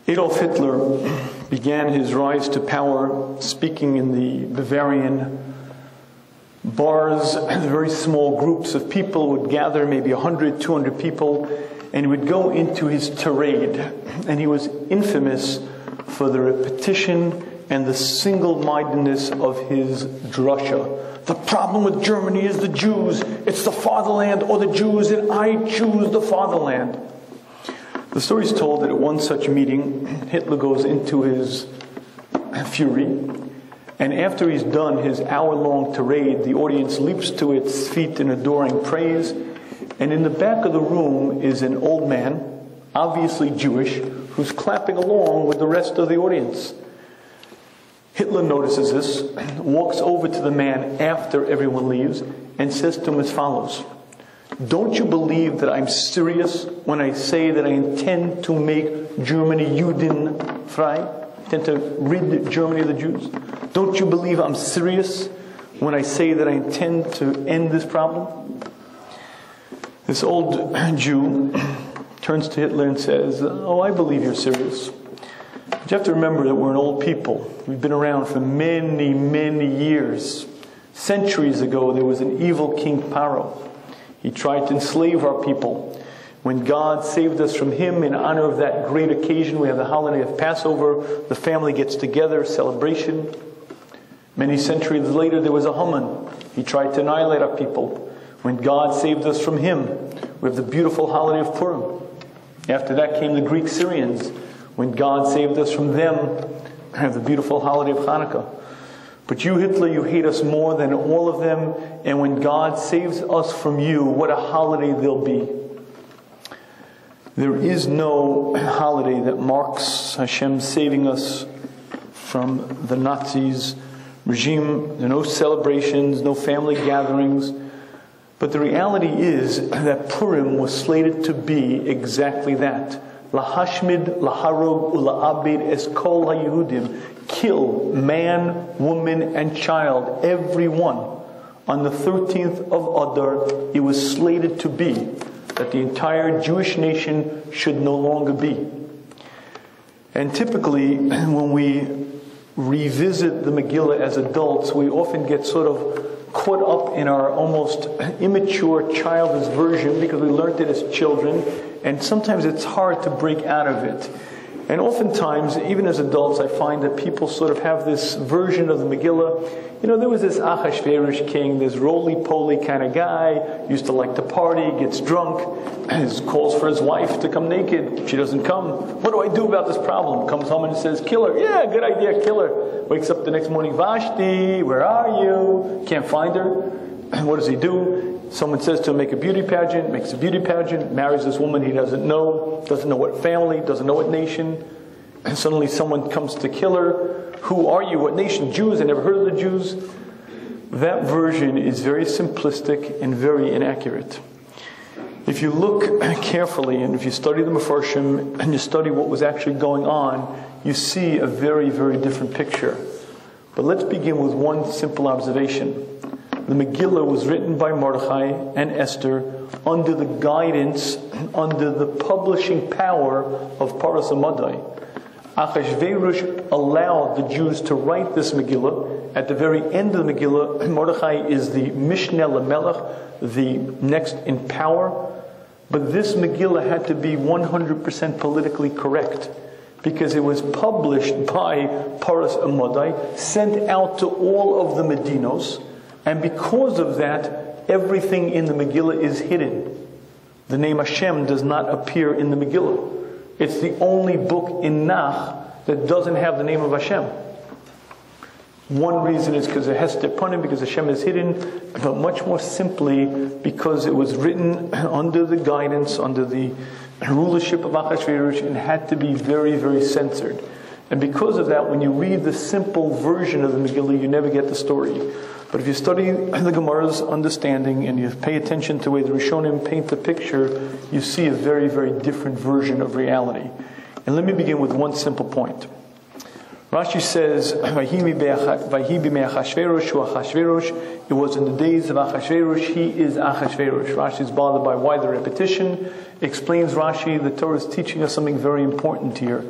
Adolf Hitler began his rise to power speaking in the Bavarian bars. Very small groups of people would gather, maybe 100, 200 people, and he would go into his tirade. And he was infamous for the repetition and the single-mindedness of his drasha. The problem with Germany is the Jews. It's the fatherland or the Jews, and I choose the fatherland. The story is told that at one such meeting, Hitler goes into his fury, and after he's done his hour-long tirade, the audience leaps to its feet in adoring praise, and in the back of the room is an old man, obviously Jewish, who's clapping along with the rest of the audience. Hitler notices this, walks over to the man after everyone leaves, and says to him as follows: "Don't you believe that I'm serious when I say that I intend to make Germany Judenfrei? I intend to rid Germany of the Jews? Don't you believe I'm serious when I say that I intend to end this problem?" This old Jew turns to Hitler and says, "Oh, I believe you're serious. But you have to remember that we're an old people. We've been around for many, many years. Centuries ago, there was an evil king, Paro. He tried to enslave our people. When God saved us from him, in honor of that great occasion, we have the holiday of Passover. The family gets together, celebration. Many centuries later, there was a Haman. He tried to annihilate our people. When God saved us from him, we have the beautiful holiday of Purim. After that came the Greek Syrians. When God saved us from them, we have the beautiful holiday of Hanukkah. But you, Hitler, you hate us more than all of them, and when God saves us from you, what a holiday there'll be." There is no holiday that marks Hashem saving us from the Nazis' regime. There are no celebrations, no family gatherings. But the reality is that Purim was slated to be exactly that. Lahashmid, laharog, ula'abid es kol ha-Yehudim. Kill man, woman, and child, everyone. On the 13th of Adar, it was slated to be that the entire Jewish nation should no longer be. And typically, when we revisit the Megillah as adults, we often get sort of caught up in our almost immature, childish version because we learned it as children, and sometimes it's hard to break out of it. And oftentimes, even as adults, I find that people sort of have this version of the Megillah. You know, there was this Achashverosh king, this roly-poly kind of guy, used to like to party, gets drunk, calls for his wife to come naked. She doesn't come. What do I do about this problem? Comes home and says, "Kill her." "Yeah, good idea, kill her." Wakes up the next morning, "Vashti, where are you?" Can't find her. What does he do? Someone says to him, "Make a beauty pageant," makes a beauty pageant, marries this woman he doesn't know what family, doesn't know what nation, and suddenly someone comes to kill her. "Who are you? What nation?" "Jews. I never heard of the Jews." That version is very simplistic and very inaccurate. If you look carefully, and if you study the Mefarshim, and you study what was actually going on, you see a very, very different picture. But let's begin with one simple observation. The Megillah was written by Mordechai and Esther under the guidance, under the publishing power of Paras Amadai. Achashverosh allowed the Jews to write this Megillah. At the very end of the Megillah, Mordechai is the Mishneh LaMelech, the next in power. But this Megillah had to be 100% politically correct, because it was published by Paras Amadai, sent out to all of the Medinos, and because of that, everything in the Megillah is hidden. The name Hashem does not appear in the Megillah. It's the only book in Nach that doesn't have the name of Hashem. One reason is because of Hester Punim, because Hashem is hidden, but much more simply because it was written under the guidance, under the rulership of Achashverosh, and had to be very, very censored. And because of that, when you read the simple version of the Megillah, you never get the story. But if you study the Gemara's understanding and you pay attention to the way the Rishonim paint the picture, you see a very, very different version of reality. And let me begin with one simple point. Rashi says, Vayhi b'mei Achashverosh hu Achashverosh. It was in the days of Achashverosh. He is Achashverosh. Rashi is bothered by why the repetition. Explains Rashi, the Torah is teaching us something very important here.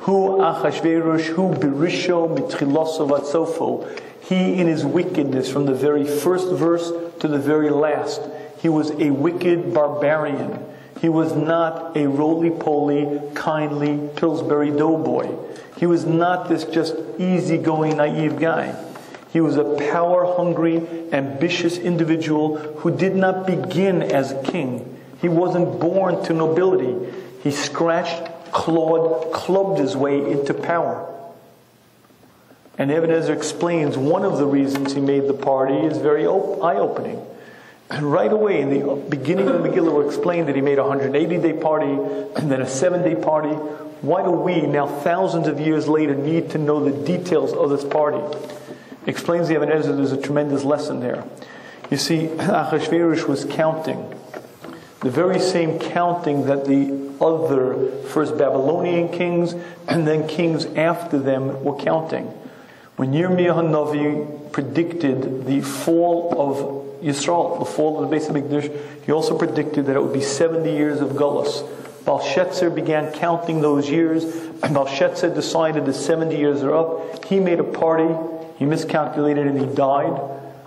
Hu Achashverosh hu birisho mitchiloso vatzofo. He in his wickedness, from the very first verse to the very last, he was a wicked barbarian. He was not a roly-poly, kindly Pillsbury doughboy. He was not this just easygoing, naive guy. He was a power-hungry, ambitious individual who did not begin as a king. He wasn't born to nobility. He scratched, clawed, clubbed his way into power. And Ibn Ezra explains one of the reasons he made the party is very eye-opening. And right away, in the beginning of the Megillah, we're explained that he made a 180-day party and then a 7-day party. Why do we, now thousands of years later, need to know the details of this party? Explains the Ibn Ezra, there's a tremendous lesson there. You see, Achashverosh was counting. The very same counting that the other first Babylonian kings and then kings after them were counting. When Yirmiyah HaNavi predicted the fall of Yisrael, the fall of the Beis HaMikdash, he also predicted that it would be 70 years of Gullus. Belshazzar began counting those years, and Belshazzar decided the 70 years are up. He made a party, he miscalculated, and he died.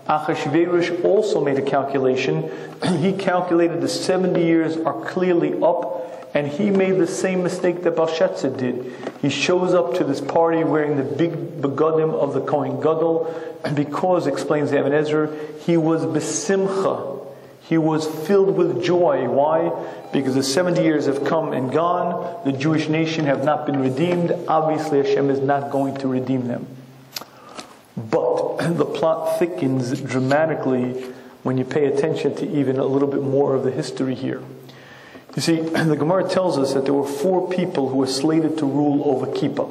Achashverosh also made a calculation. He calculated the 70 years are clearly up, and he made the same mistake that Belshazzar did. He shows up to this party wearing the big begadim of the Kohen Gadol, and because, explains the Ibn Ezra, he was besimcha. He was filled with joy. Why? Because the 70 years have come and gone. The Jewish nation have not been redeemed. Obviously, Hashem is not going to redeem them. But the plot thickens dramatically when you pay attention to even a little bit more of the history here. You see, the Gemara tells us that there were 4 people who were slated to rule over Kippah.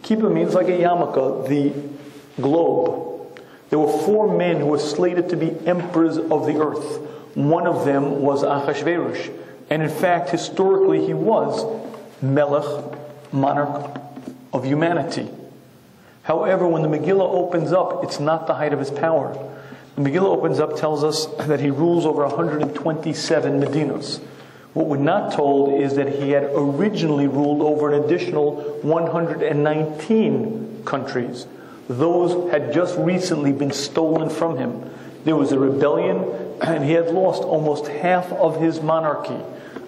Kippah means like a yarmulke, the globe. There were 4 men who were slated to be emperors of the earth. One of them was Achashverosh. And in fact, historically, he was Melech, monarch of humanity. However, when the Megillah opens up, it's not the height of his power. The Megillah opens up, tells us that he rules over 127 medinos. What we're not told is that he had originally ruled over an additional 119 countries. Those had just recently been stolen from him. There was a rebellion, and he had lost almost half of his monarchy.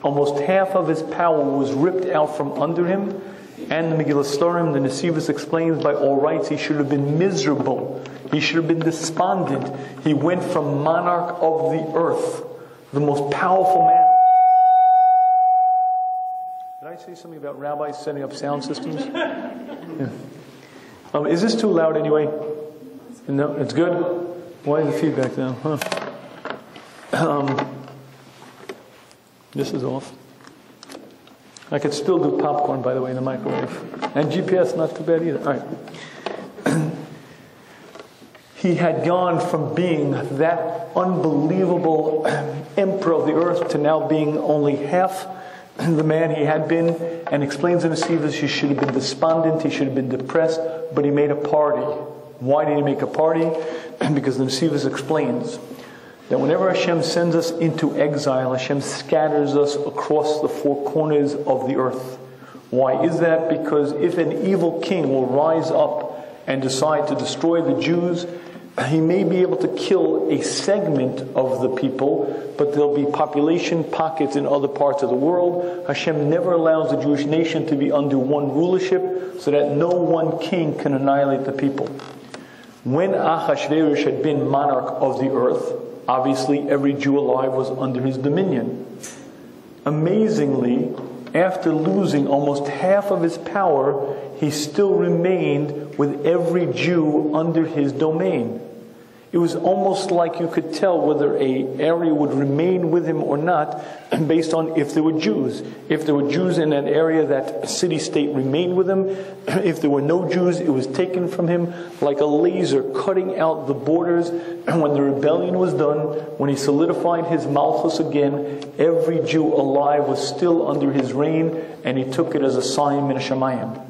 Almost half of his power was ripped out from under him. And the Megillah Storim, the Nesivos explains, by all rights, he should have been miserable. He should have been despondent. He went from monarch of the earth, the most powerful man. Did I say something about rabbis setting up sound systems? Yeah. Is this too loud anyway? No, it's good? Why is the feedback now? This is off. I could still do popcorn, by the way, in the microwave. And GPS, not too bad either. All right. He had gone from being that unbelievable emperor of the earth to now being only half the man he had been, and explains in the Nesivos he should have been despondent, he should have been depressed, but he made a party. Why did he make a party? Because the Nesivos explains that whenever Hashem sends us into exile, Hashem scatters us across the 4 corners of the earth. Why is that? Because if an evil king will rise up and decide to destroy the Jews, he may be able to kill a segment of the people, but there'll be population pockets in other parts of the world. Hashem never allows the Jewish nation to be under one rulership, so that no one king can annihilate the people. When Achashverosh had been monarch of the earth, obviously every Jew alive was under his dominion. Amazingly, after losing almost half of his power, he still remained with every Jew under his domain. It was almost like you could tell whether an area would remain with him or not based on if there were Jews. If there were Jews in that area, that city-state remained with him. If there were no Jews, it was taken from him like a laser cutting out the borders. And when the rebellion was done, when he solidified his malchus again, every Jew alive was still under his reign, and he took it as a sign min hashamayim.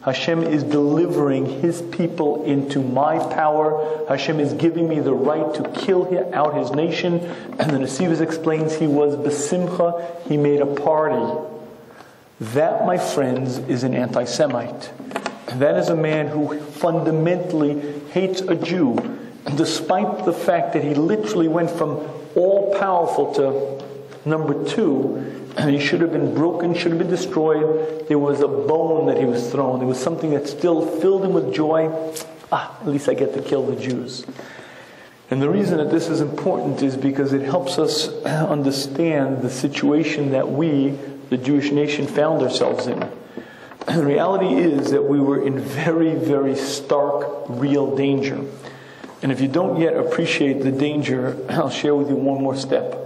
Hashem is delivering His people into my power. Hashem is giving me the right to kill out His nation. And the Nesivos explains he was besimcha, he made a party. That, my friends, is an anti-Semite. That is a man who fundamentally hates a Jew, despite the fact that he literally went from all-powerful to number 2, and he should have been broken, should have been destroyed. There was a bone that he was thrown. There was something that still filled him with joy. At least I get to kill the Jews. And the reason that this is important is because it helps us understand the situation that we, the Jewish nation, found ourselves in. The reality is that we were in very, very stark, real danger. And if you don't yet appreciate the danger, I'll share with you one more step.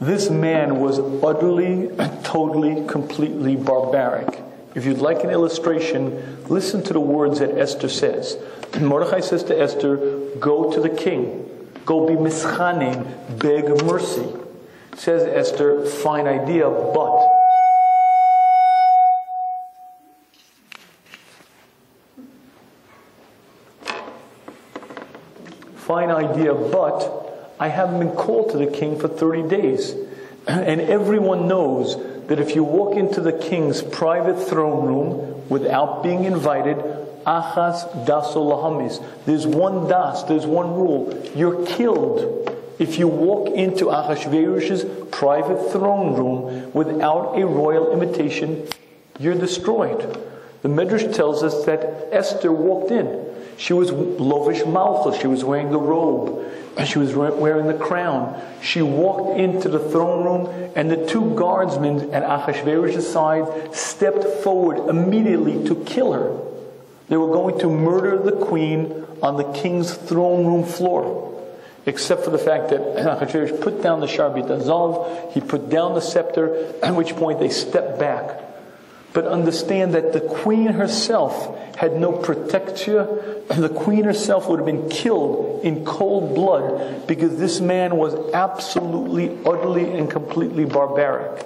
This man was utterly, totally, completely barbaric. If you'd like an illustration, listen to the words that Esther says. Mordechai says to Esther, go to the king. Go be mischanim, beg mercy. Says Esther, fine idea, but... Fine idea, but I haven't been called to the king for 30 days. And everyone knows that if you walk into the king's private throne room without being invited, achas daso lahamis. There's one das, there's one rule. You're killed if you walk into Achashverosh's private throne room without a royal invitation. You're destroyed. The Midrash tells us that Esther walked in. She was lovish malchus. She was wearing the robe. She was wearing the crown. She walked into the throne room, and the 2 guardsmen at Achashverosh's side stepped forward immediately to kill her. They were going to murder the queen on the king's throne room floor. Except for the fact that Achashverosh put down the sharbit azav, he put down the scepter, at which point they stepped back. But understand that the queen herself had no protectia. The queen herself would have been killed in cold blood because this man was absolutely, utterly, and completely barbaric.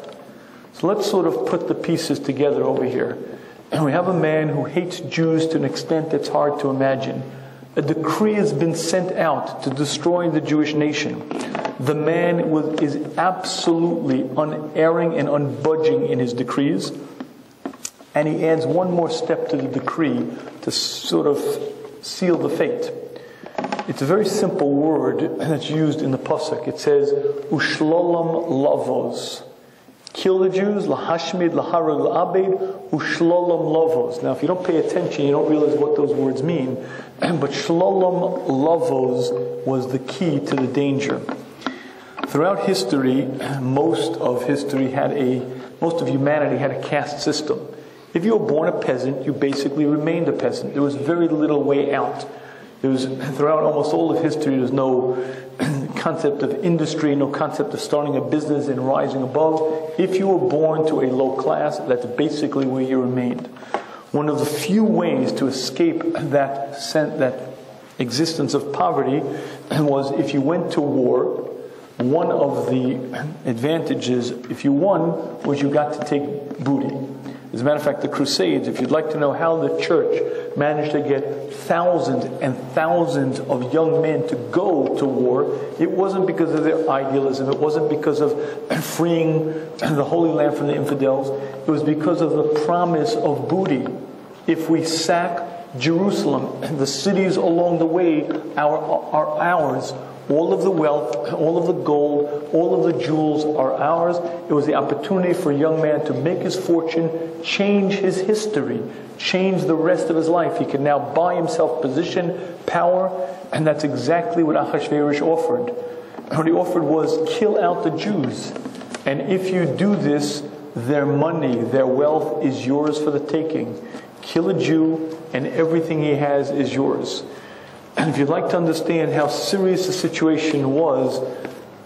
So let's sort of put the pieces together over here. And we have a man who hates Jews to an extent that's hard to imagine. A decree has been sent out to destroy the Jewish nation. The man is absolutely unerring and unbudging in his decrees. And he adds one more step to the decree to sort of seal the fate. It's a very simple word that's used in the Pesach. It says, Ushlolam lavos. Kill the Jews, lahashmid, laharag, la'abed, ushlolam lavos. Now, if you don't pay attention, you don't realize what those words mean. But shlolam lavos was the key to the danger. Throughout history, most of humanity had a caste system. If you were born a peasant, you basically remained a peasant. There was very little way out. Throughout almost all of history, there's no concept of industry, no concept of starting a business and rising above. If you were born to a low class, that's basically where you remained. One of the few ways to escape that existence of poverty was if you went to war. One of the advantages, if you won, was you got to take booty. As a matter of fact, the Crusades, if you'd like to know how the church managed to get thousands and thousands of young men to go to war, it wasn't because of their idealism. It wasn't because of freeing the Holy Land from the infidels. It was because of the promise of booty. If we sack Jerusalem, the cities along the way are ours. All of the wealth, all of the gold, all of the jewels are ours. It was the opportunity for a young man to make his fortune, change his history, change the rest of his life. He could now buy himself position, power, and that's exactly what Achashverosh offered. What he offered was, kill out the Jews. And if you do this, their money, their wealth is yours for the taking. Kill a Jew, and everything he has is yours. And if you'd like to understand how serious the situation was,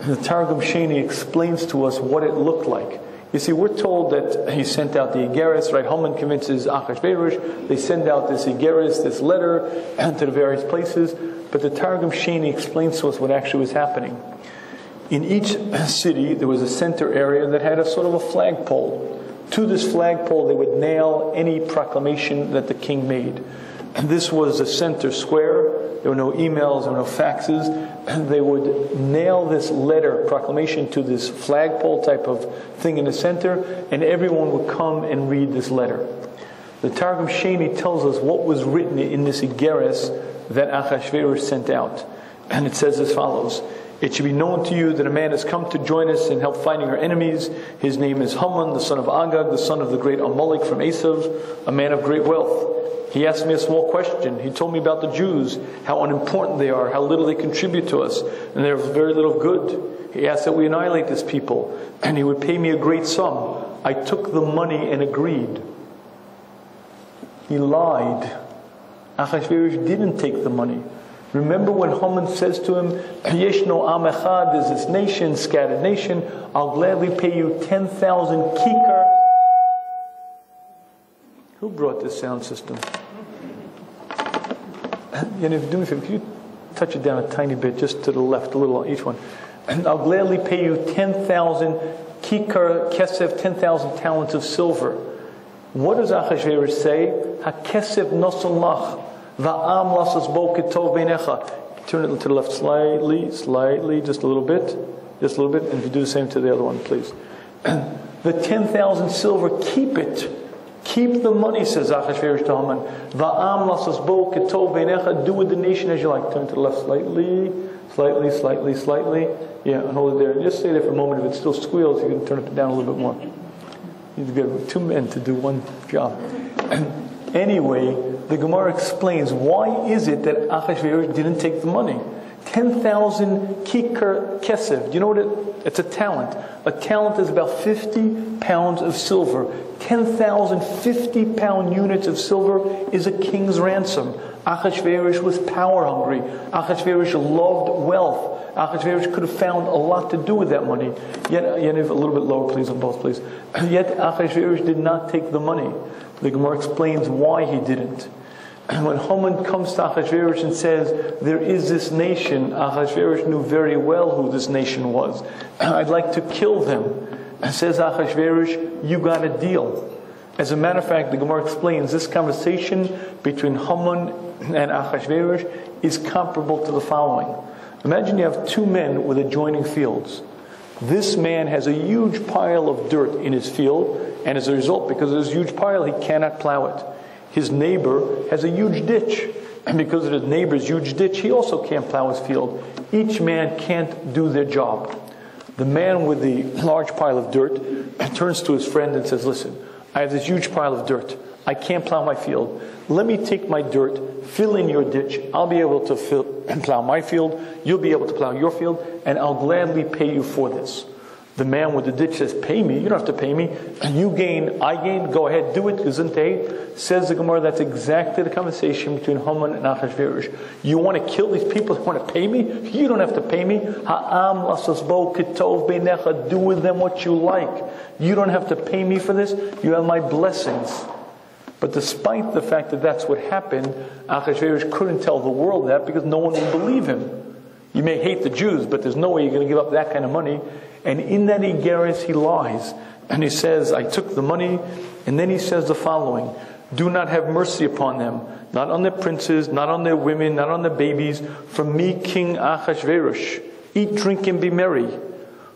the Targum Sheni explains to us what it looked like. You see, we're told that he sent out the Igeris, right? Haman convinces Achashverosh. They send out this Igeris, this letter, to the various places. But the Targum Sheni explains to us what actually was happening. In each city, there was a center area that had a sort of a flagpole. To this flagpole they would nail any proclamation that the king made. And this was a center square. There were no emails, there were no faxes. And they would nail this letter, proclamation, to this flagpole type of thing in the center, and everyone would come and read this letter. The Targum Sheni tells us what was written in this Igeres that Achashverosh sent out. And it says as follows: "It should be known to you that a man has come to join us and help fighting our enemies. His name is Haman, the son of Agag, the son of the great Amalek from Esav, a man of great wealth. He asked me a small question. He told me about the Jews, how unimportant they are, how little they contribute to us, and they're very little good. He asked that we annihilate this people, and he would pay me a great sum. I took the money and agreed." He lied. Achashverosh didn't take the money. Remember when Haman says to him, "Yeshno am echad," there's this nation, scattered nation, "I'll gladly pay you 10,000 kikar." Who brought this sound system? And if you do me a favor, could you touch it down a tiny bit, just to the left, a little on each one? "And I'll gladly pay you 10,000 kikar kesef, 10,000 talents of silver." What does Achashverosh say? "HaKesef nosan lach, va'am lasas bo ketov beinecha." Turn it to the left slightly, just a little bit. And if you do the same to the other one, please. "The 10,000 silver, keep it. Keep the money," says Achashverosh to Haman. "Va'am lasas bo ketov beinecha." Do with the nation as you like. Turn to the left slightly. Yeah, and hold it there. Just stay there for a moment. If it still squeals, you can turn it down a little bit more. You get 2 men to do one job. Anyway, the Gemara explains why is it that Achashverosh didn't take the money. 10,000 kikar kesef. Do you know what it's a talent? A talent is about 50 pounds of silver. 10,000 50-pound units of silver is a king's ransom. Achashverosh was power hungry. Achashverosh loved wealth. Achashverosh could have found a lot to do with that money. Yet a little bit lower, please, on both, please. Yet Achashverosh did not take the money. The Gemara explains why he didn't. When Haman comes to Achashverosh and says, "There is this nation," Achashverosh knew very well who this nation was. "I'd like to kill them." Says Achashverosh, "You got a deal." As a matter of fact, the Gemara explains this conversation between Haman and Achashverosh is comparable to the following. Imagine you have 2 men with adjoining fields. This man has a huge pile of dirt in his field, and as a result, because of this huge pile, he cannot plow it. His neighbor has a huge ditch, and because of his neighbor's huge ditch, he also can't plow his field. Each man can't do their job. The man with the large pile of dirt turns to his friend and says, "Listen, I have this huge pile of dirt. I can't plow my field. Let me take my dirt, fill in your ditch. I'll be able to plow my field. You'll be able to plow your field, and I'll gladly pay you for this." The man with the ditch says, "Pay me? You don't have to pay me. You gain, I gain. Go ahead, do it." Says the Gemara, that's exactly the conversation between Haman and Achashverosh. You want to kill these people? You want to pay me? You don't have to pay me. Ha'am lasasbo kitov beinecha. Do with them what you like. You don't have to pay me for this. You have my blessings. But despite the fact that that's what happened, Achashverosh couldn't tell the world that because no one would believe him. You may hate the Jews, but there's no way you're going to give up that kind of money. And in that Igeres, he lies. And he says, "I took the money." And then he says the following: "Do not have mercy upon them, not on their princes, not on their women, not on their babies. From me, King Achashverosh, eat, drink, and be merry.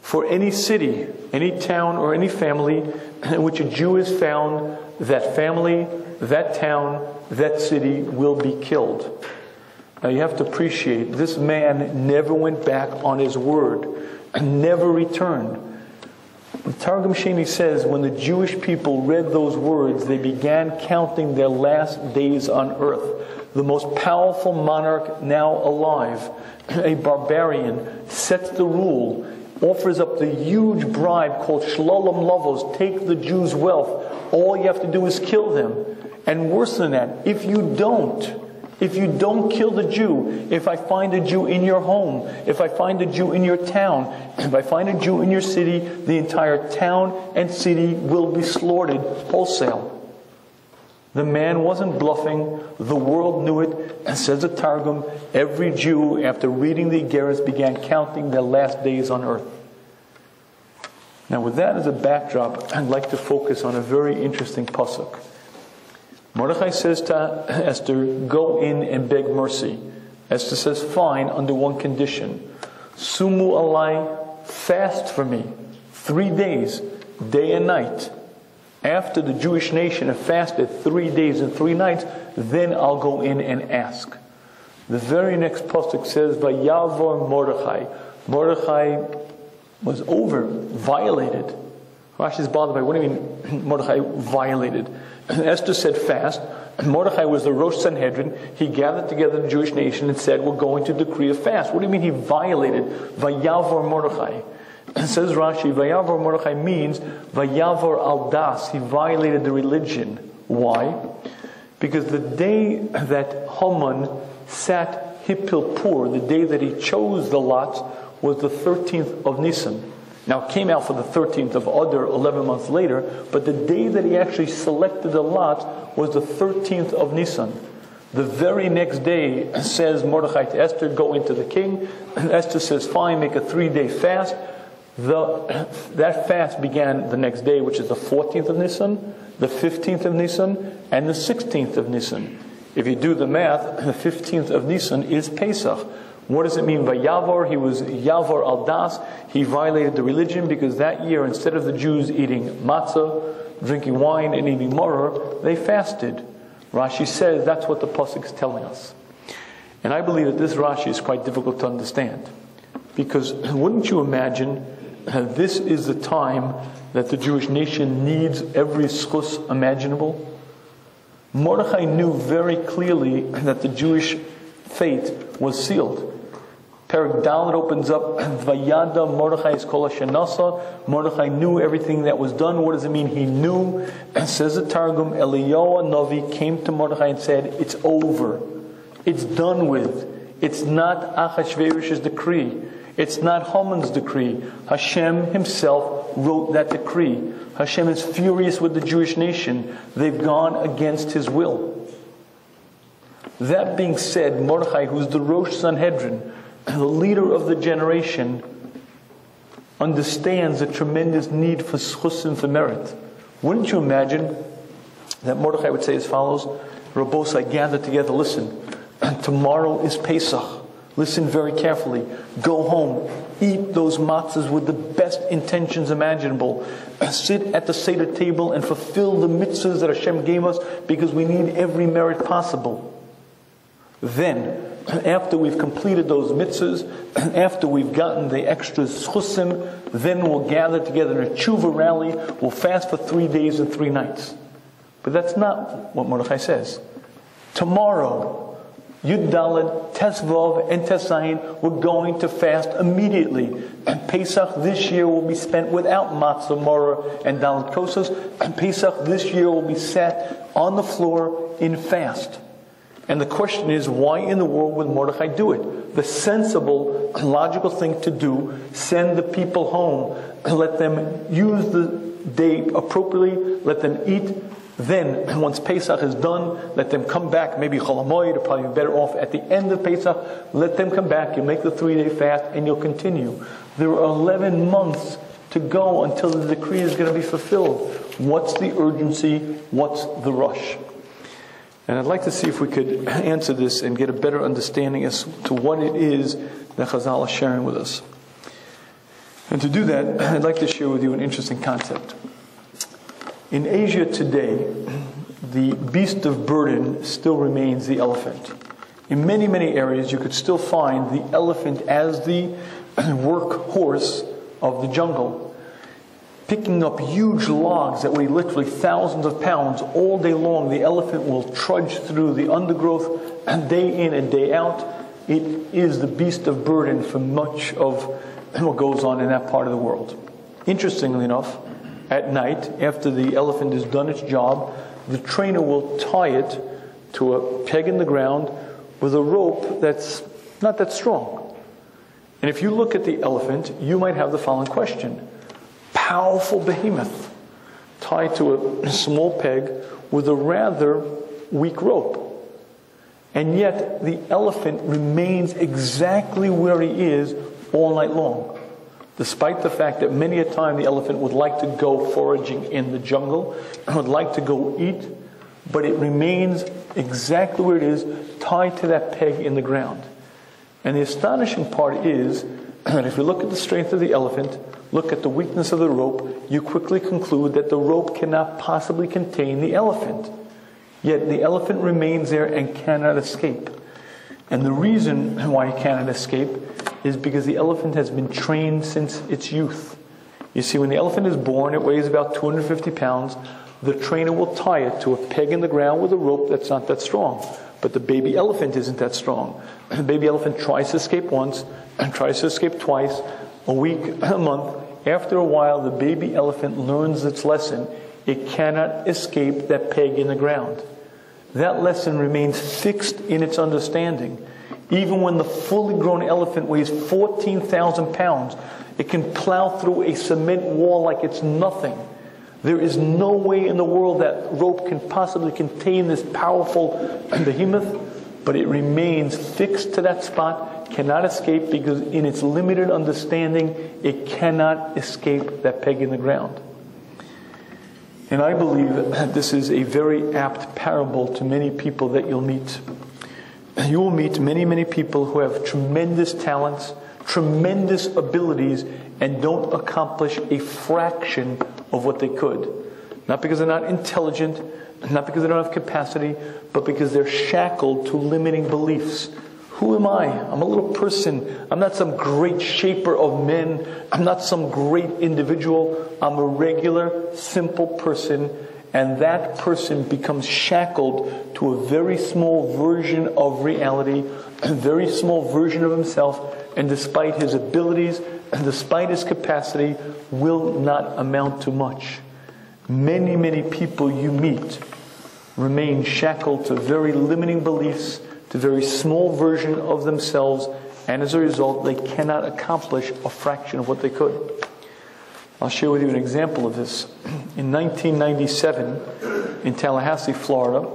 For any city, any town, or any family in which a Jew is found, that family, that town, that city will be killed." Now you have to appreciate, this man never went back on his word and never returned. The Targum Sheni says when the Jewish people read those words, they began counting their last days on earth. The most powerful monarch now alive, a barbarian, sets the rule, offers up the huge bribe called shlolam lavos, take the Jews' wealth. All you have to do is kill them. And worse than that, if you don't kill the Jew, if I find a Jew in your home, if I find a Jew in your town, if I find a Jew in your city, the entire town and city will be slaughtered wholesale. The man wasn't bluffing. The world knew it. And says the Targum, every Jew, after reading the Igeres, began counting their last days on earth. Now with that as a backdrop, I'd like to focus on a very interesting pasuk. Mordechai says to Esther, go in and beg mercy. Esther says, fine, under one condition. Sumu alai, fast for me, 3 days, day and night. After the Jewish nation have fasted 3 days and 3 nights, then I'll go in and ask. The very next pasuk says, Vayavor Mordechai. Mordechai was violated. Rashi is bothered by, what do you mean Mordechai violated? Esther said fast. Mordechai was the Rosh Sanhedrin. He gathered together the Jewish nation and said, we're going to decree a fast. What do you mean he violated? Vayavor Mordechai. It says Rashi, Vayavor Mordechai means Vayavor al das. He violated the religion. Why? Because the day that Haman sat Hippil-Pur, the day that he chose the lots, was the 13th of Nisan. Now, it came out for the 13th of Adar 11 months later, but the day that he actually selected the lot was the 13th of Nisan. The very next day, says Mordechai to Esther, go into the king. And Esther says, fine, make a 3-day fast. That fast began the next day, which is the 14th of Nisan, the 15th of Nisan, and the 16th of Nisan. If you do the math, the 15th of Nisan is Pesach. What does it mean by Yavor? He was Yavor al das. He violated the religion because that year, instead of the Jews eating matzah, drinking wine, and eating marror, they fasted. Rashi says that's what the pasuk is telling us. And I believe that this Rashi is quite difficult to understand. Because wouldn't you imagine this is the time that the Jewish nation needs every schus imaginable? Mordechai knew very clearly that the Jewish fate was sealed. Perek Dalet opens up, Vayada Mordechai is kol hashanasa. Mordechai knew everything that was done. What does it mean? He knew. And says the Targum, Eliyahu Navi came to Mordechai and said, it's over. It's done with. It's not Achashverosh's decree. It's not Haman's decree. Hashem himself wrote that decree. Hashem is furious with the Jewish nation. They've gone against his will. That being said, Mordechai, who's the Rosh Sanhedrin, the leader of the generation, understands the tremendous need for schusim, for merit. Wouldn't you imagine that Mordechai would say as follows, Rabosai, gather together, listen, tomorrow is Pesach. Listen very carefully. Go home. Eat those matzahs with the best intentions imaginable. Sit at the Seder table and fulfill the mitzvos that Hashem gave us because we need every merit possible. Then, after we've completed those mitzvahs, after we've gotten the extra schusim, then we'll gather together in a tshuva rally. We'll fast for 3 days and 3 nights. But that's not what Mordechai says. Tomorrow, Yud Daled, Tesvav, and Tesayin, we're going to fast immediately. And Pesach this year will be spent without matzah, marror, and Daled Kosas. And Pesach this year will be sat on the floor in fast. And the question is, why in the world would Mordechai do it? The sensible, logical thing to do, send the people home, let them use the day appropriately, let them eat. Then, once Pesach is done, let them come back. Maybe Chol HaMoed, or probably better off at the end of Pesach. Let them come back. You'll make the 3-day fast, and you'll continue. There are 11 months to go until the decree is going to be fulfilled. What's the urgency? What's the rush? And I'd like to see if we could answer this and get a better understanding as to what it is that Chazal is sharing with us. And to do that, I'd like to share with you an interesting concept. In Asia today, the beast of burden still remains the elephant. In many, many areas, you could still find the elephant as the workhorse of the jungle, picking up huge logs that weigh literally thousands of pounds all day long. The elephant will trudge through the undergrowth day in and day out. It is the beast of burden for much of what goes on in that part of the world. Interestingly enough, at night, after the elephant has done its job, the trainer will tie it to a peg in the ground with a rope that's not that strong. And if you look at the elephant, you might have the following question. Powerful behemoth tied to a small peg with a rather weak rope. And yet the elephant remains exactly where he is all night long. Despite the fact that many a time the elephant would like to go foraging in the jungle, would like to go eat, but it remains exactly where it is, tied to that peg in the ground. And the astonishing part is that if you look at the strength of the elephant, look at the weakness of the rope, you quickly conclude that the rope cannot possibly contain the elephant. Yet the elephant remains there and cannot escape. And the reason why it cannot escape is because the elephant has been trained since its youth. You see, when the elephant is born, it weighs about 250 pounds. The trainer will tie it to a peg in the ground with a rope that's not that strong. But the baby elephant isn't that strong. The baby elephant tries to escape once, and tries to escape twice, a week, a month. After a while, the baby elephant learns its lesson. It cannot escape that peg in the ground. That lesson remains fixed in its understanding. Even when the fully grown elephant weighs 14,000 pounds, it can plow through a cement wall like it's nothing. There is no way in the world that rope can possibly contain this powerful behemoth, but it remains fixed to that spot, cannot escape, because in its limited understanding, it cannot escape that peg in the ground. And I believe that this is a very apt parable to many people that you'll meet. You will meet many, many people who have tremendous talents, tremendous abilities, and don't accomplish a fraction of what they could. Not because they're not intelligent, not because they don't have capacity, but because they're shackled to limiting beliefs. Who am I? I'm a little person. I'm not some great shaper of men. I'm not some great individual. I'm a regular, simple person. And that person becomes shackled to a very small version of reality, a very small version of himself. And despite his abilities, and despite his capacity, will not amount to much. Many, many people you meet remain shackled to very limiting beliefs, to a very small version of themselves, and as a result, they cannot accomplish a fraction of what they could. I'll share with you an example of this. In 1997, in Tallahassee, Florida,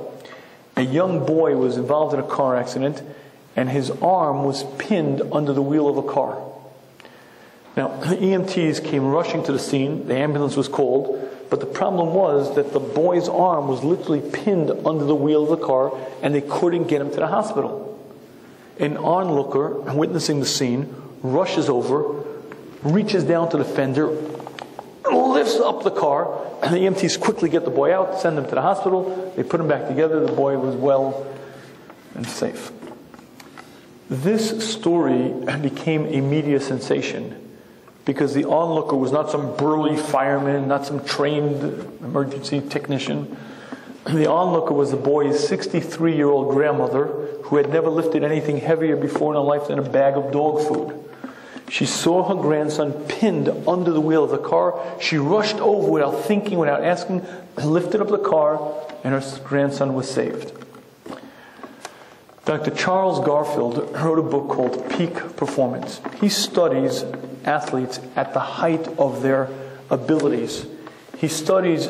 a young boy was involved in a car accident, and his arm was pinned under the wheel of a car. Now, the EMTs came rushing to the scene. The ambulance was called. But the problem was that the boy's arm was literally pinned under the wheel of the car, and they couldn't get him to the hospital. An onlooker, witnessing the scene, rushes over, reaches down to the fender, lifts up the car, and the EMTs quickly get the boy out, send him to the hospital. They put him back together. The boy was well and safe. This story became a media sensation, because the onlooker was not some burly fireman, not some trained emergency technician. The onlooker was the boy's 63-year-old grandmother, who had never lifted anything heavier before in her life than a bag of dog food. She saw her grandson pinned under the wheel of the car. She rushed over without thinking, without asking, lifted up the car, and her grandson was saved. Dr. Charles Garfield wrote a book called Peak Performance. He studies athletes at the height of their abilities. He studies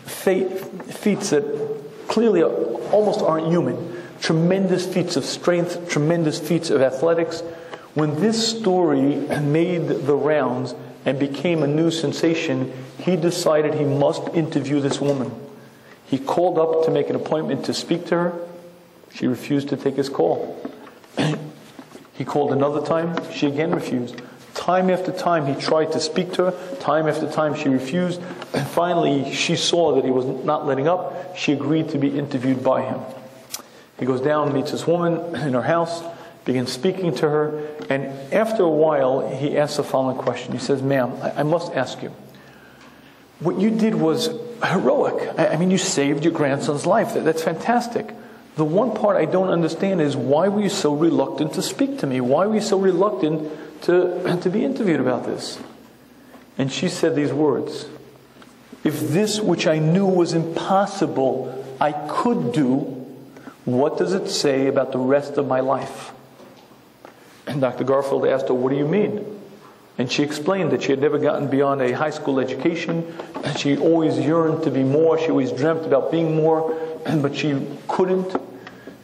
feats that clearly almost aren't human. Tremendous feats of strength, tremendous feats of athletics. When this story made the rounds and became a news sensation, he decided he must interview this woman. He called up to make an appointment to speak to her. She refused to take his call. He called another time. She again refused. Time after time he tried to speak to her. Time after time she refused. And finally she saw that he was not letting up. She agreed to be interviewed by him. He goes down, meets this woman in her house, begins speaking to her, and after a while he asks the following question. He says, "Ma'am, I must ask you, what you did was heroic. I mean, you saved your grandson's life. That's fantastic. The one part I don't understand is, why were you so reluctant to speak to me? Why were you so reluctant to be interviewed about this?" And she said these words, "If this which I knew was impossible I could do, what does it say about the rest of my life?" And Dr. Garfield asked her, "What do you mean?" And she explained that she had never gotten beyond a high school education, and she always yearned to be more. She always dreamt about being more, but she couldn't.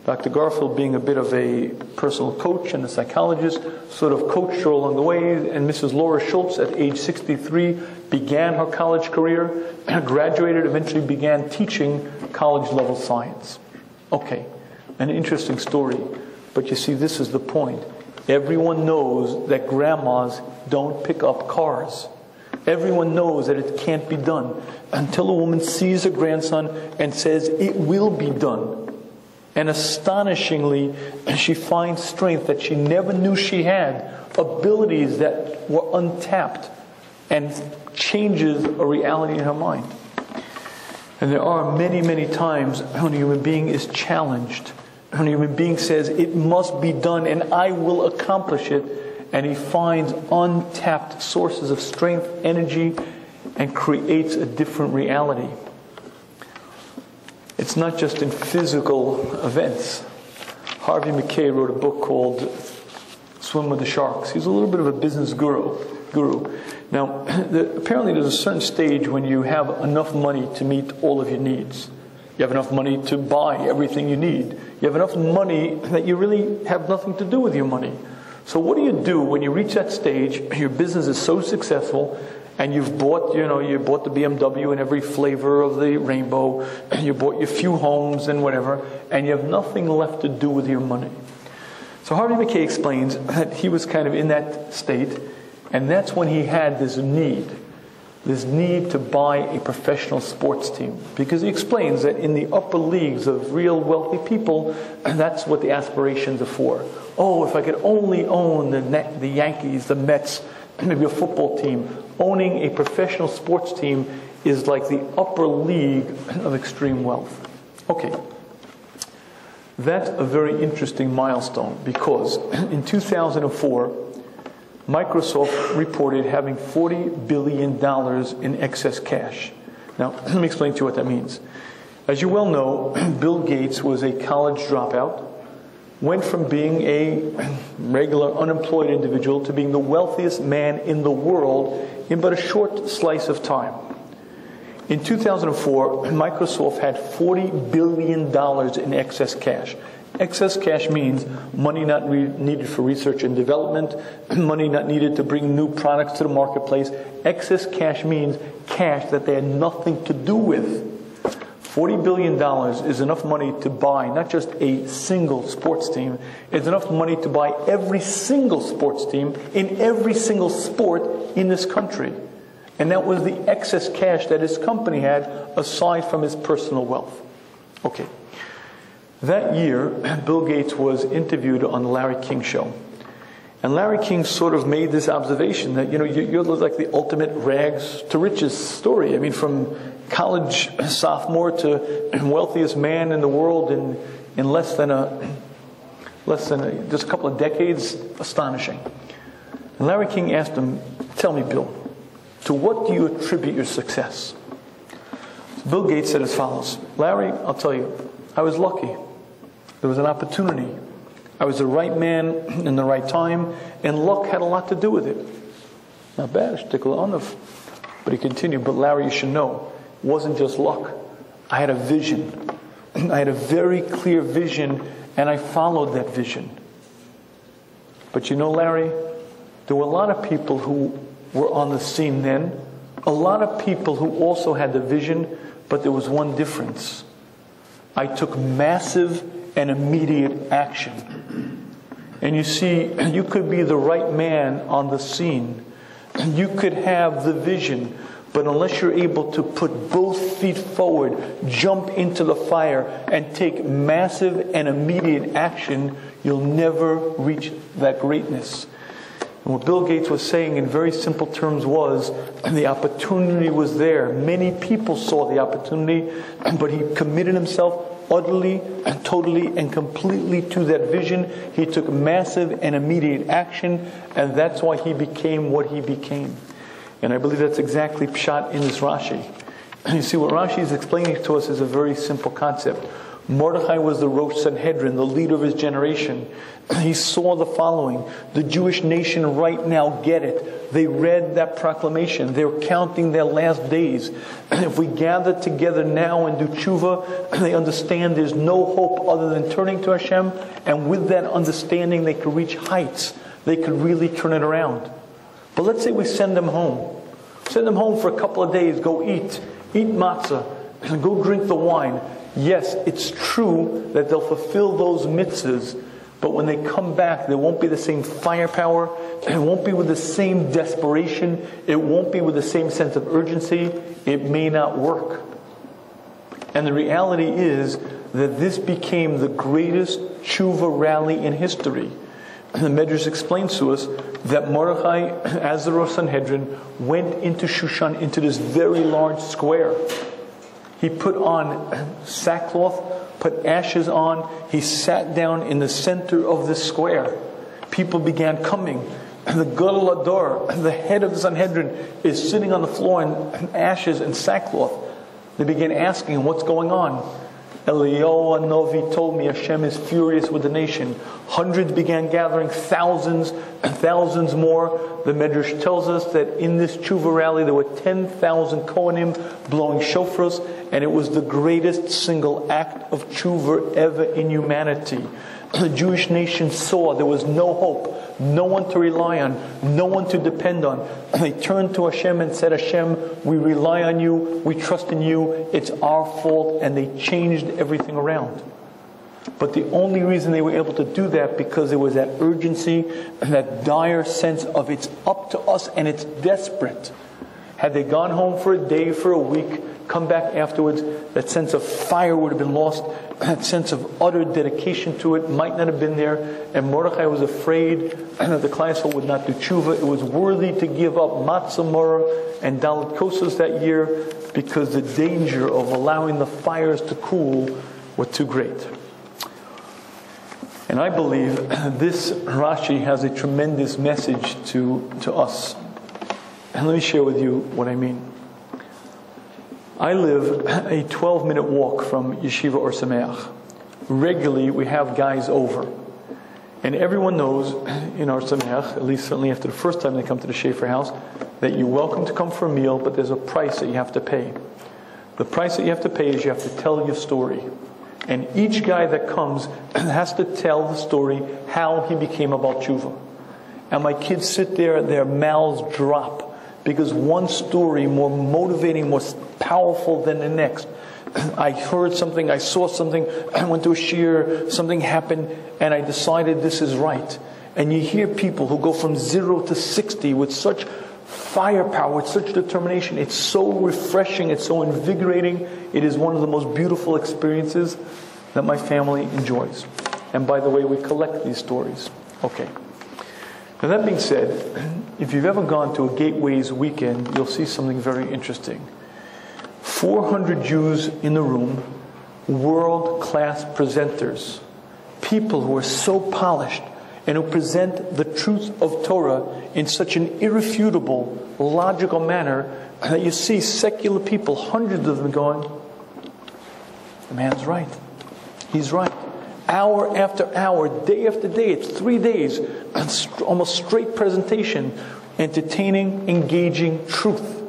Dr. Garfield, being a bit of a personal coach and a psychologist, sort of coached her along the way, and Mrs. Laura Schultz at age 63 began her college career, graduated, eventually began teaching college-level science. Okay, an interesting story, but you see, this is the point. Everyone knows that grandmas don't pick up cars. Everyone knows that it can't be done until a woman sees her grandson and says, it will be done. And astonishingly, she finds strength that she never knew she had, abilities that were untapped, and changes a reality in her mind. And there are many, many times when a human being is challenged, when a human being says, it must be done and I will accomplish it, and he finds untapped sources of strength, energy, and creates a different reality. It's not just in physical events. Harvey McKay wrote a book called Swim with the Sharks. He's a little bit of a business guru. Now, apparently there's a certain stage when you have enough money to meet all of your needs. You have enough money to buy everything you need. You have enough money that you really have nothing to do with your money. So what do you do when you reach that stage, your business is so successful, and you've bought, you bought the BMW in every flavor of the rainbow, you bought your few homes and whatever, and you have nothing left to do with your money. So Harvey McKay explains that he was kind of in that state, and that's when he had this need to buy a professional sports team. Because he explains that in the upper leagues of real wealthy people, that's what the aspirations are for. Oh, if I could only own the Yankees, the Mets, maybe a football team. Owning a professional sports team is like the upper league of extreme wealth. Okay. That's a very interesting milestone because in 2004, Microsoft reported having $40 billion in excess cash. Now, let me explain to you what that means. As you well know, Bill Gates was a college dropout, went from being a regular unemployed individual to being the wealthiest man in the world in but a short slice of time. In 2004, Microsoft had $40 billion in excess cash. Excess cash means money not needed for research and development, money not needed to bring new products to the marketplace. Excess cash means cash that they had nothing to do with. $40 billion is enough money to buy not just a single sports team, it's enough money to buy every single sports team in every single sport in this country. And that was the excess cash that his company had aside from his personal wealth. Okay. That year, Bill Gates was interviewed on the Larry King show. And Larry King sort of made this observation that, you're like the ultimate rags to riches story. I mean, from college sophomore to wealthiest man in the world in less than just a couple of decades. Astonishing. And Larry King asked him, tell me, Bill, to what do you attribute your success? So Bill Gates said as follows, Larry, I'll tell you, I was lucky. There was an opportunity. I was the right man in the right time, and luck had a lot to do with it. Not bad, shtickle enough. But he continued, but Larry, you should know, it wasn't just luck. I had a vision. I had a very clear vision, and I followed that vision. But Larry, there were a lot of people who were on the scene then, a lot of people who also had the vision, but there was one difference. I took massive and immediate action. And you see, you could be the right man on the scene. You could have the vision, but unless you're able to put both feet forward, jump into the fire, and take massive and immediate action, you'll never reach that greatness. And what Bill Gates was saying in very simple terms was, the opportunity was there. Many people saw the opportunity, but he committed himself utterly and totally and completely to that vision. He took massive and immediate action, and that's why he became what he became. And I believe that's exactly pshat in this Rashi. And you see, what Rashi is explaining to us is a very simple concept. Mordechai was the Rosh Sanhedrin, the leader of his generation. He saw the following. The Jewish nation right now get it. They read that proclamation. They're counting their last days. If we gather together now and do tshuva, they understand there's no hope other than turning to Hashem. And with that understanding, they could reach heights. They could really turn it around. But let's say we send them home. Send them home for a couple of days. Go eat matzah. Go drink the wine. Yes, it's true that they'll fulfill those mitzvos, but when they come back, there won't be the same firepower. It won't be with the same desperation. It won't be with the same sense of urgency. It may not work. And the reality is that this became the greatest tshuva rally in history. The Medrash explains to us that Mordechai, as the Rosh Sanhedrin, went into Shushan, into this very large square. He put on sackcloth, put ashes on. He sat down in the center of the square. People began coming. The Gadol Hador, the head of the Sanhedrin, is sitting on the floor in ashes and sackcloth. They began asking him, what's going on? Eliyahu Hanavi told me Hashem is furious with the nation. Hundreds began gathering, thousands more. The Medrash tells us that in this tshuva rally there were 10,000 Kohanim blowing shofars, and it was the greatest single act of tshuva ever in humanity. The Jewish nation saw there was no hope, no one to rely on, no one to depend on. They turned to Hashem and said, Hashem, we rely on you, we trust in you, it's our fault, and they changed everything around. But the only reason they were able to do that because there was that urgency, that dire sense of it's up to us and it's desperate. Had they gone home for a day, for a week, come back afterwards, that sense of fire would have been lost. That sense of utter dedication to it might not have been there. And Mordechai was afraid that the Klal Yisrael would not do tshuva. It was worthy to give up matzah, marror, and dalit kosas that year because the danger of allowing the fires to cool were too great. And I believe this Rashi has a tremendous message to us. And let me share with you what I mean. I live a 12-minute walk from Yeshiva Or Sameach. Regularly, we have guys over. And everyone knows in Or Sameach, at least certainly after the first time they come to the Schaefer house, that you're welcome to come for a meal, but there's a price that you have to pay. The price that you have to pay is you have to tell your story. And each guy that comes has to tell the story how he became a Baal Tshuva. And my kids sit there, their mouths drop. Because one story, more motivating, more powerful than the next. I heard something, I saw something, I went to a shiur, something happened, and I decided this is right. And you hear people who go from 0 to 60 with such firepower, with such determination. It's so refreshing, it's so invigorating. It is one of the most beautiful experiences that my family enjoys. And by the way, we collect these stories. Okay. Now that being said, if you've ever gone to a Gateways weekend, you'll see something very interesting. 400 Jews in the room, world-class presenters, people who are so polished and who present the truth of Torah in such an irrefutable, logical manner that you see secular people, hundreds of them going, the man's right. He's right. Hour after hour, day after day, it's 3 days, almost straight presentation, entertaining, engaging truth.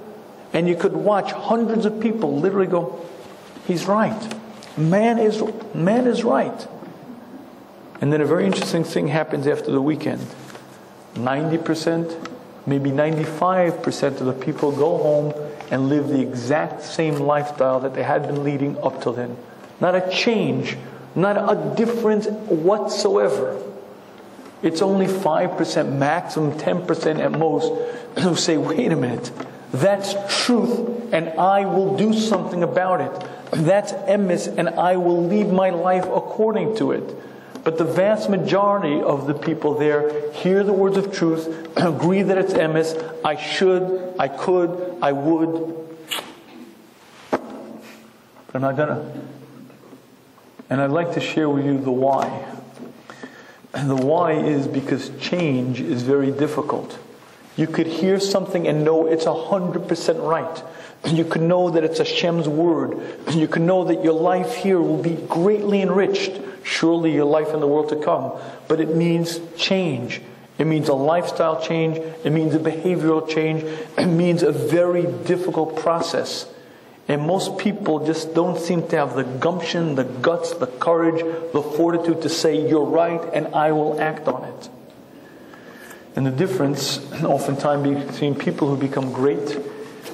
And you could watch hundreds of people literally go, he's right. Man is right. And then a very interesting thing happens after the weekend. 90%, maybe 95% of the people go home and live the exact same lifestyle that they had been leading up till then. Not a change, not a difference whatsoever. It's only 5%, maximum 10% at most, who say, wait a minute, that's truth and I will do something about it. That's emes and I will lead my life according to it. But the vast majority of the people there hear the words of truth, agree that it's emes, I should, I could, I would, but I'm not gonna. And I'd like to share with you the why. And the why is because change is very difficult. You could hear something and know it's 100% right. You could know that it's Hashem's word. You could know that your life here will be greatly enriched. Surely your life in the world to come. But it means change. It means a lifestyle change. It means a behavioral change. It means a very difficult process. And most people just don't seem to have the gumption, the guts, the courage, the fortitude to say, you're right, and I will act on it. And the difference, oftentimes, between people who become great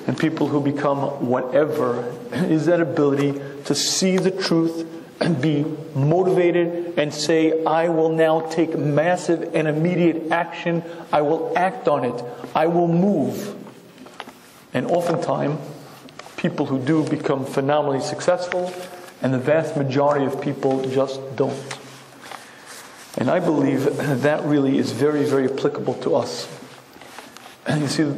and people who become whatever is that ability to see the truth and be motivated and say, I will now take massive and immediate action. I will act on it. I will move. And oftentimes, people who do become phenomenally successful, and the vast majority of people just don't. And I believe that really is very, very applicable to us. And you see,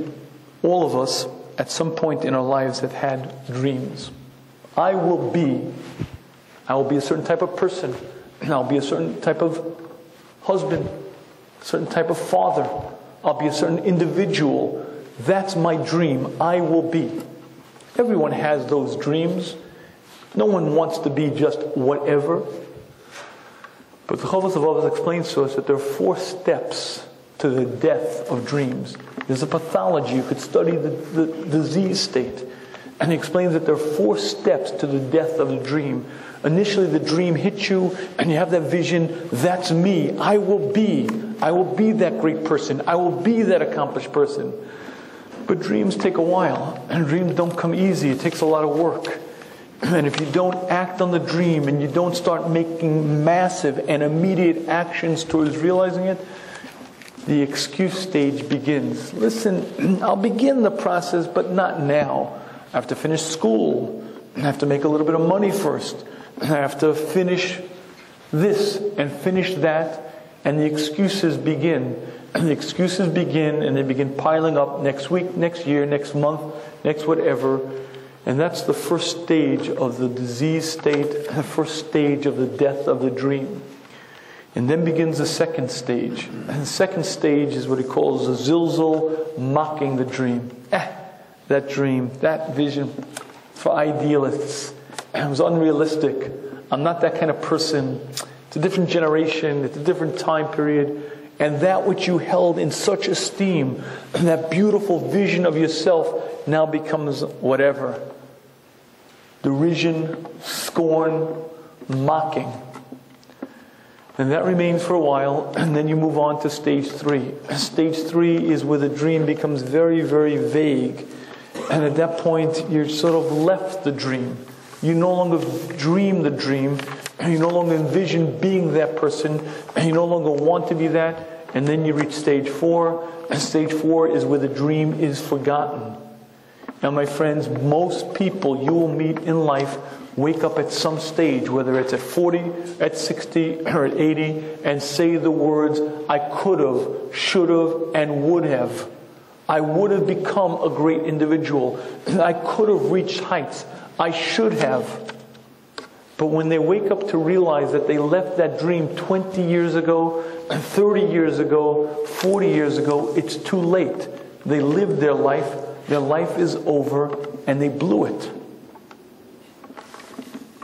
all of us, at some point in our lives, have had dreams. I will be a certain type of person. I'll be a certain type of husband, a certain type of father. I'll be a certain individual. That's my dream. I will be. Everyone has those dreams. No one wants to be just whatever. But the Chovos HaLevavos explains to us that there are 4 steps to the death of dreams. There's a pathology. You could study the disease state. And he explains that there are 4 steps to the death of the dream. Initially the dream hits you and you have that vision, that's me. I will be that great person. I will be that accomplished person. But dreams take a while. And dreams don't come easy. It takes a lot of work. And if you don't act on the dream and you don't start making massive and immediate actions towards realizing it, the excuse stage begins. Listen, I'll begin the process, but not now. I have to finish school. I have to make a little bit of money first. I have to finish this and finish that. And the excuses begin. And the excuses begin, and they begin piling up next week, next year, next month, next whatever. And that's the first stage of the disease state, the first stage of the death of the dream. And then begins the second stage. And the second stage is what he calls the zilzal, mocking the dream. That dream, that vision for idealists. It was unrealistic. I'm not that kind of person. It's a different generation. It's a different time period. And that which you held in such esteem, that beautiful vision of yourself, now becomes whatever. Derision, scorn, mocking. And that remains for a while, and then you move on to stage 3. Stage 3 is where the dream becomes very, very vague. And at that point, you're sort of left the dream. You no longer dream the dream. You no longer envision being that person. You no longer want to be that. And then you reach stage 4. And stage 4 is where the dream is forgotten. Now, my friends, most people you will meet in life wake up at some stage, whether it's at 40, at 60, or at 80, and say the words, I could have, should have, and would have. I would have become a great individual. I could have reached heights. I should have. But when they wake up to realize that they left that dream 20 years ago, 30 years ago, 40 years ago, it's too late. They lived their life is over, and they blew it.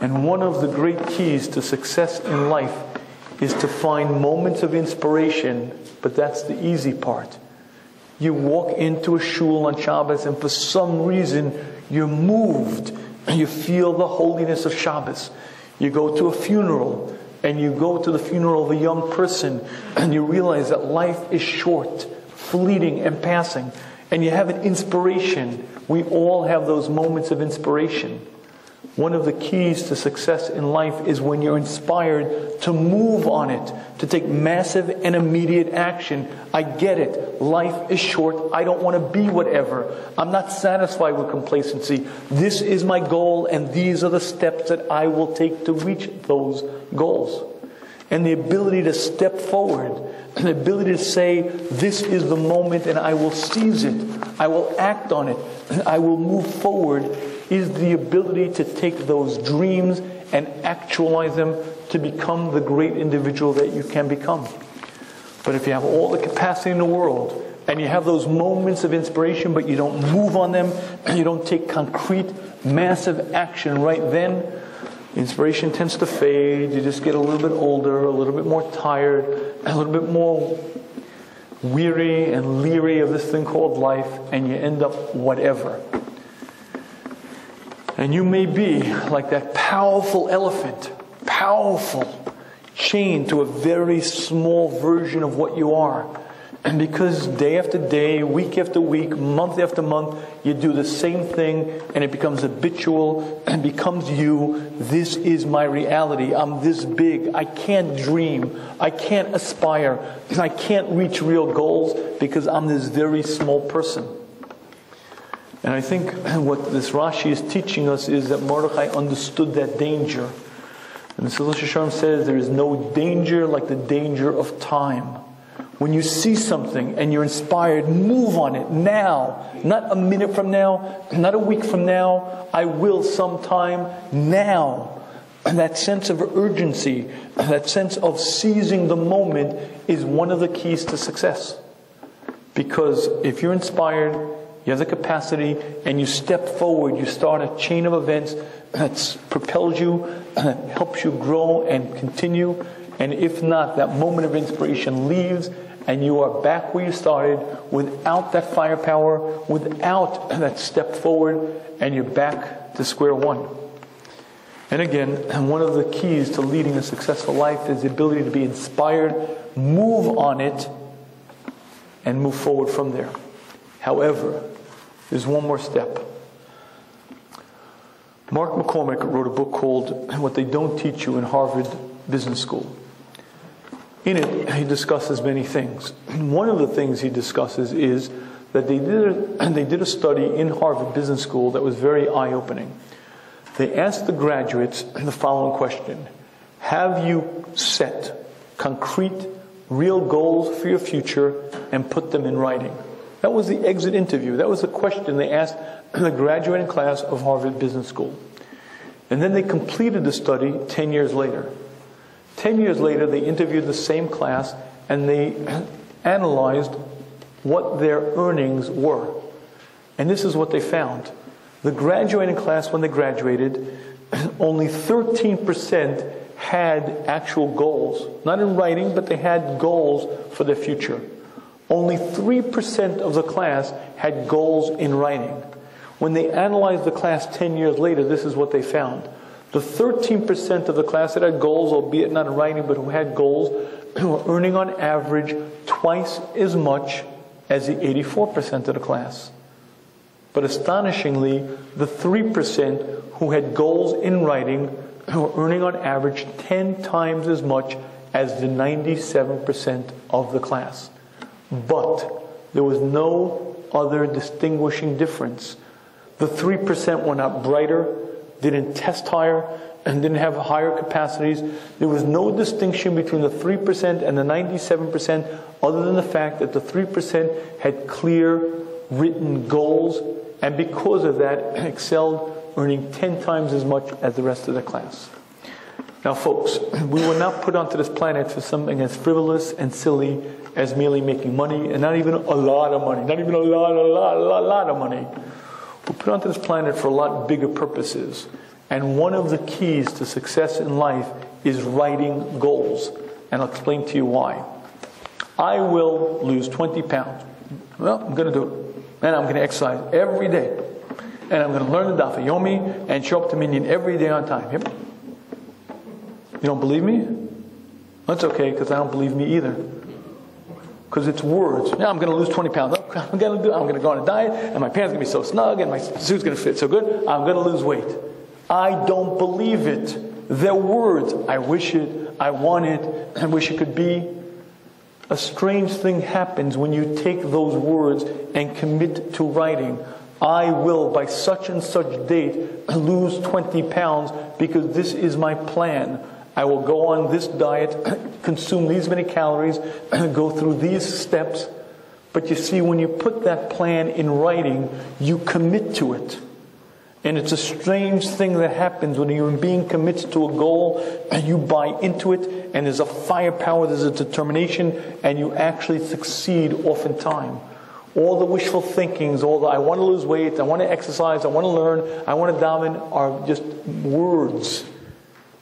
And one of the great keys to success in life is to find moments of inspiration, but that's the easy part. You walk into a shul on Shabbos, and for some reason, you're moved. You feel the holiness of Shabbos. You go to a funeral, and you go to the funeral of a young person, and you realize that life is short, fleeting, and passing. And you have an inspiration. We all have those moments of inspiration. One of the keys to success in life is when you're inspired to move on it, to take massive and immediate action. I get it. Life is short. I don't want to be whatever. I'm not satisfied with complacency. This is my goal, and these are the steps that I will take to reach those goals. And the ability to step forward, and the ability to say, this is the moment and I will seize it. I will act on it. And I will move forward, is the ability to take those dreams and actualize them to become the great individual that you can become. But if you have all the capacity in the world, and you have those moments of inspiration, but you don't move on them, you don't take concrete, massive action right then, inspiration tends to fade. You just get a little bit older, a little bit more tired, a little bit more weary and leery of this thing called life, and you end up whatever. And you may be like that powerful elephant, powerful, chained to a very small version of what you are. And because day after day, week after week, month after month, you do the same thing and it becomes habitual and becomes you. This is my reality. I'm this big. I can't dream. I can't aspire. I can't reach real goals because I'm this very small person. And I think what this Rashi is teaching us is that Mordechai understood that danger. And the Rosh Hashanah says there is no danger like the danger of time. When you see something and you're inspired, move on it now. Not a minute from now, not a week from now. I will sometime now. And that sense of urgency, that sense of seizing the moment is one of the keys to success. Because if you're inspired, you have the capacity, and you step forward, you start a chain of events that propels you, helps you grow and continue. And if not, that moment of inspiration leaves, and you are back where you started without that firepower, without that step forward, and you're back to square one. And again, one of the keys to leading a successful life is the ability to be inspired, move on it, and move forward from there. However, there's one more step. Mark McCormick wrote a book called What They Don't Teach You in Harvard Business School. In it, he discusses many things. One of the things he discusses is that they did a study in Harvard Business School that was very eye-opening. They asked the graduates the following question: have you set concrete, real goals for your future and put them in writing? That was the exit interview. That was the question they asked the graduating class of Harvard Business School. And then they completed the study 10 years later. 10 years later, they interviewed the same class and they analyzed what their earnings were. And this is what they found. The graduating class, when they graduated, only 13% had actual goals. Not in writing, but they had goals for their future. Only 3% of the class had goals in writing. When they analyzed the class 10 years later, this is what they found. The 13% of the class that had goals, albeit not in writing, but who had goals, were earning on average twice as much as the 84% of the class. But astonishingly, the 3% who had goals in writing were earning on average 10 times as much as the 97% of the class. But there was no other distinguishing difference. The 3% were not brighter, didn't test higher, and didn't have higher capacities. There was no distinction between the 3% and the 97% other than the fact that the 3% had clear written goals, and because of that excelled, earning 10 times as much as the rest of the class. Now folks, we were not put onto this planet for something as frivolous and silly as merely making money, and not even a lot of money, not even a lot of money. We're put onto this planet for a lot bigger purposes. And one of the keys to success in life is writing goals. And I'll explain to you why. I will lose 20 pounds. Well, I'm going to do it. And I'm going to exercise every day. And I'm going to learn the Daf Yomi and show up to Minyan every day on time. Yep. You don't believe me? That's okay, because I don't believe me either. Because it's words. Yeah, I'm going to lose 20 pounds. I'm going to go on a diet, and my pants are going to be so snug, and my suit's going to fit so good. I'm going to lose weight. I don't believe it. They're words. I wish it. I want it. I wish it could be. A strange thing happens when you take those words and commit to writing. I will, by such and such date, lose 20 pounds because this is my plan. I will go on this diet, consume these many calories, go through these steps. But you see, when you put that plan in writing, you commit to it. And it's a strange thing that happens when you're being committed to a goal, and you buy into it, and there's a firepower, there's a determination, and you actually succeed oftentimes. All the wishful thinkings, all the I want to lose weight, I want to exercise, I want to learn, I want to daven are just words.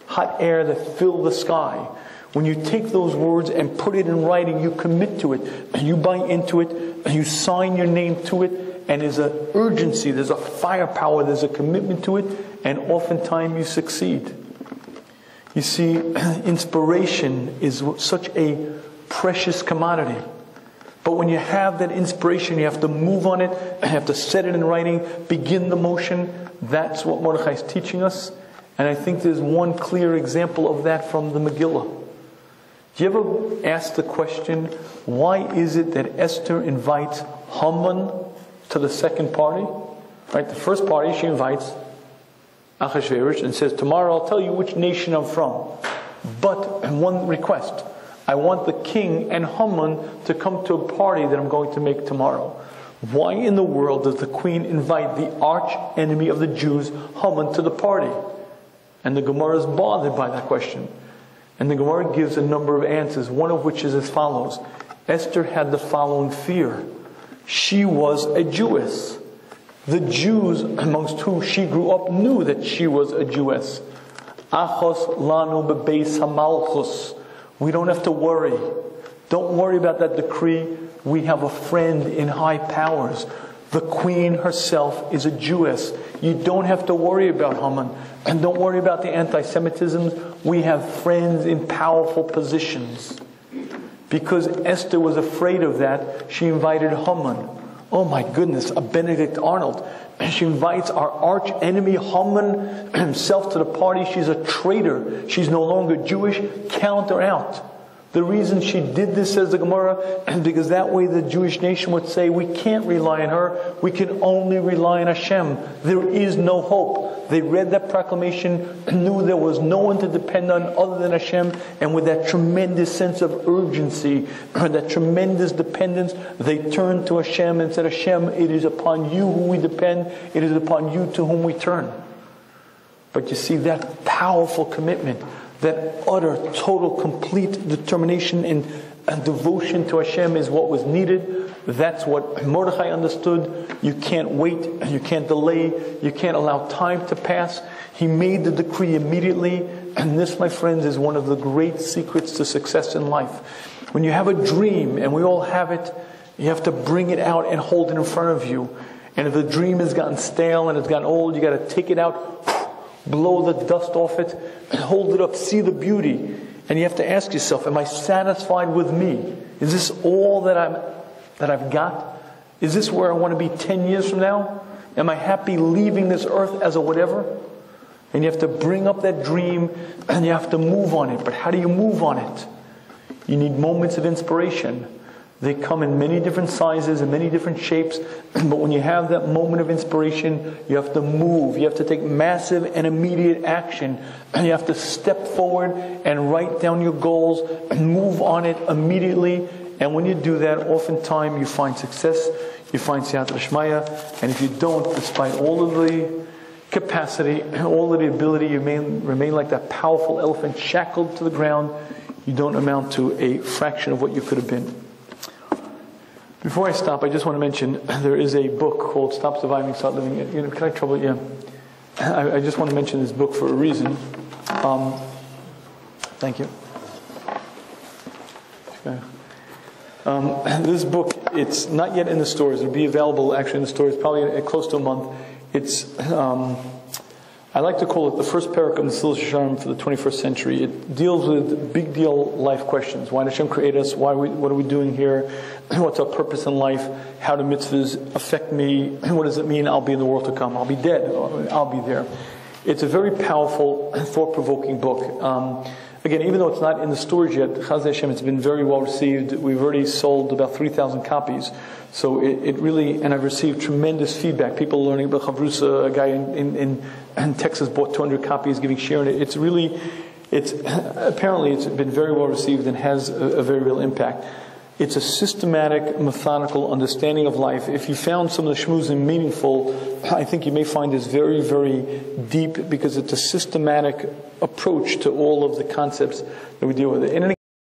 Hot air that fill the sky. When you take those words and put it in writing, you commit to it, and you buy into it, and you sign your name to it, and there's an urgency, there's a firepower, there's a commitment to it, and oftentimes you succeed. You see, inspiration is such a precious commodity. But when you have that inspiration, you have to move on it, you have to set it in writing, begin the motion. That's what Mordechai is teaching us. And I think there's one clear example of that from the Megillah. Do you ever ask the question, why is it that Esther invites Haman to the second party? Right, the first party she invites Achashverosh and says, tomorrow I'll tell you which nation I'm from. But one request, I want the king and Haman to come to a party that I'm going to make tomorrow. Why in the world does the queen invite the arch enemy of the Jews, Haman, to the party? And the Gemara is bothered by that question. And the Gemara gives a number of answers, one of which is as follows. Esther had the following fear. She was a Jewess. The Jews amongst whom she grew up knew that she was a Jewess. Achos lanu bebeis hamalchus. We don't have to worry. Don't worry about that decree. We have a friend in high powers. The queen herself is a Jewess. You don't have to worry about Haman. And don't worry about the anti-Semitism. We have friends in powerful positions. Because Esther was afraid of that, she invited Haman. Oh my goodness, a Benedict Arnold. And she invites our arch enemy Haman himself to the party. She's a traitor. She's no longer Jewish. Count her out. The reason she did this, says the Gemara, is because that way the Jewish nation would say, we can't rely on her. We can only rely on Hashem. There is no hope. They read that proclamation, knew there was no one to depend on other than Hashem, and with that tremendous sense of urgency, that tremendous dependence, they turned to Hashem and said, Hashem, it is upon you who we depend. It is upon you to whom we turn. But you see, that powerful commitment, that utter, total, complete determination and devotion to Hashem is what was needed. That's what Mordechai understood. You can't wait, you can't delay, you can't allow time to pass. He made the decree immediately, and this, my friends, is one of the great secrets to success in life. When you have a dream, and we all have it, you have to bring it out and hold it in front of you. And if the dream has gotten stale and it's gotten old, you got to take it out, blow the dust off it, and hold it up, see the beauty. And you have to ask yourself, am I satisfied with me? Is this all that I've got? Is this where I want to be 10 years from now? Am I happy leaving this earth as a whatever? And you have to bring up that dream and you have to move on it. But how do you move on it? You need moments of inspiration. They come in many different sizes and many different shapes. But when you have that moment of inspiration, you have to move. You have to take massive and immediate action. And you have to step forward and write down your goals and move on it immediately. And when you do that, oftentimes you find success. You find siyata d'shmaya. And if you don't, despite all of the capacity, all of the ability, you remain like that powerful elephant shackled to the ground. You don't amount to a fraction of what you could have been. Before I stop, I just want to mention there is a book called Stop Surviving, Start Living. Can I trouble you? Yeah. I just want to mention this book for a reason. Thank you. This book, it's not yet in the stores. It'll be available actually in the stores probably close to a month. It's I like to call it the first parak of the Mesilas Yesharim for the 21st century. It deals with big deal life questions. Why did Hashem create us? What are we doing here? What's our purpose in life? How do mitzvahs affect me? What does it mean I'll be in the world to come? I'll be dead. I'll be there. It's a very powerful, thought-provoking book. Again, even though it's not in the stores yet, Chaz Hashem, it's been very well received. We've already sold about 3,000 copies. So it really, and I've received tremendous feedback. People learning about Chavrusa, a guy in Texas bought 200 copies, giving share in it. Apparently it's been very well received and has a very real impact. It's a systematic, methodical understanding of life. If you found some of the Shmuz meaningful, I think you may find this very, very deep because it's a systematic approach to all of the concepts that we deal with.